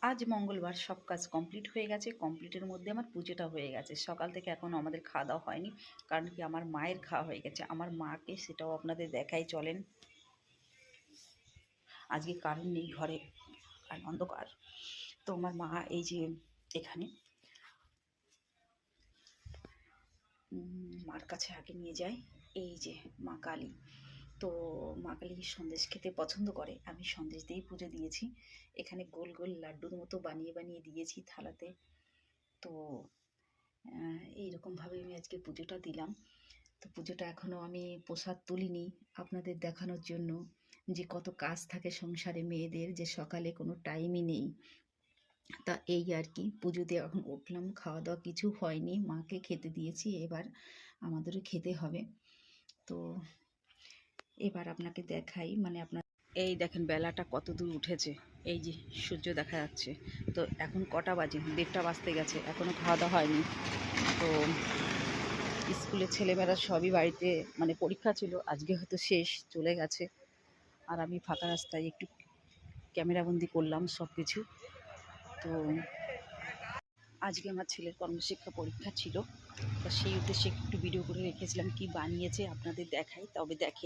আজ মঙ্গলবার, সব কাজ কমপ্লিট হয়ে গেছে। কমপ্লিটের মধ্যে আমার পুজোটা হয়ে গেছে। সকাল থেকে এখনও আমাদের খাওয়া দাওয়া হয়নি, কারণ কি আমার মায়ের খাওয়া হয়ে গেছে। আমার মাকে সেটাও আপনাদের দেখাই, চলেন। আজকে কারেন্ট নেই ঘরে, আর অন্ধকার। তো আমার মা এই যে এখানে মার কাছে আগে নিয়ে যায়। এই যে মা কালী। তো মা কালী সন্দেশ খেতে পছন্দ করে, আমি সন্দেশ দিয়েই পুজো দিয়েছি। এখানে গোল গোল লাড্ডুর মতো বানিয়ে বানিয়ে দিয়েছি থালাতে। তো এইরকমভাবে আমি আজকে পুজোটা দিলাম। তো পুজোটা এখনও আমি প্রসাদ তুলিনি, আপনাদের দেখানোর জন্য যে কত কাজ থাকে সংসারে মেয়েদের, যে সকালে কোনো টাইমই নেই। তা এই আর কি, পুজো দিয়ে এখন উঠলাম, খাওয়া দাওয়া কিছু হয়নি, মাকে খেতে দিয়েছি, এবার আমাদেরও খেতে হবে। তো এবার আপনাকে দেখাই, মানে আপনার এই দেখেন বেলাটা কত দূর উঠেছে, এই যে সূর্য দেখা যাচ্ছে। তো এখন কটা বাজে? 1:30 বাজতে গেছে, এখনও খাওয়া দাওয়া হয়নি। তো স্কুলের ছেলেমেয়েরা সবই বাড়িতে, মানে পরীক্ষা ছিল, আজকে হয়তো শেষ, চলে গেছে। আর আমি ফাঁকা রাস্তায় একটু ক্যামেরাবন্দি করলাম সব কিছু। তো আজকে আমার ছেলের কর্মশিক্ষা পরীক্ষা ছিল, তো সেই উদ্দেশ্যে একটু ভিডিও করে রেখেছিলাম, কি বানিয়েছে আপনাদের দেখাই, তবে দেখেন।